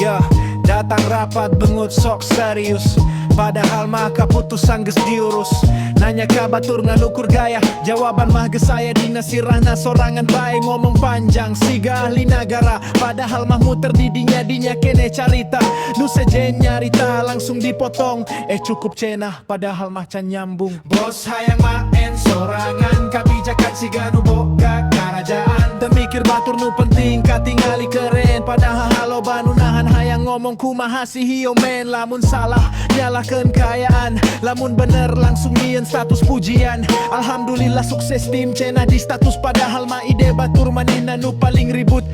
Ya, datang rapat bengut sok serius, padahal mah kaputusan geus diurus. Nanya ka batur ngalukur gaya, jawaban mah geus saya dina sirahna sorangan bae. Ngomong panjang siga ahli nagara, padahal mah muter di dinya kene carita. Nu sejen nyarita langsung dipotong, cukup cenah padahal mah can nyambung. Bos hayang maen sorangan, kabijakan siga nu boga karajaan. Temikir batur nu penting katingali keren, padahal halo banu nahan hayang ngomong kumaha si hio men. Lamun salah nyalahkeun kayaan, lamun bener langsung nyieun status pujian. Alhamdulillah sukses tim cenah di status, padahal mah ide batur manehna nu paling ribut.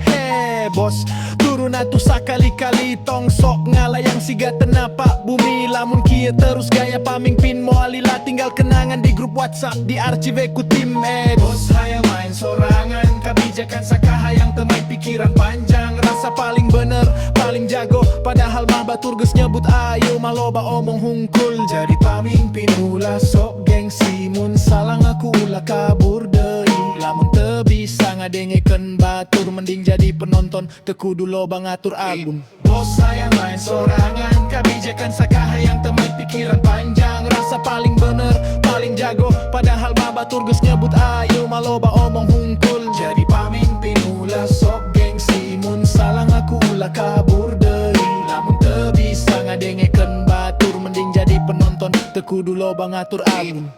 Bos turun atuh sakali-kali tong sok ngalayang siga tenapak bumi. Lamun kieu terus gaya pamimpin moalila, tinggal kenangan di grup WhatsApp di archive ku tim. Bos hayang main sorangan, kabijakan sakaha yang temai pikiran panjang. Rasa paling bener, paling jago, padahal mah batur geus nyebut ayo mah loba omong hungkul. Jadi pamimpin ulah sok gengsi, mun salah ngaku ulah kabur deui. Lamun teu bisa ngadengekeun batur, mending jadi penonton teu kudu loba ngatur agun. Bos saya main sorangan, kabijakan sakaha yang temai pikiran panjang. Rasa paling bener, paling jago, padahal mah batur geus nyebut ayo mah loba omong hungkul. Jadi pamimpin ulah sok gengsi, mun salah ngaku ulah kabur deui. Lamun teu bisa ngadengekeun batur, mending jadi penonton teu kudu loba ngatur agun.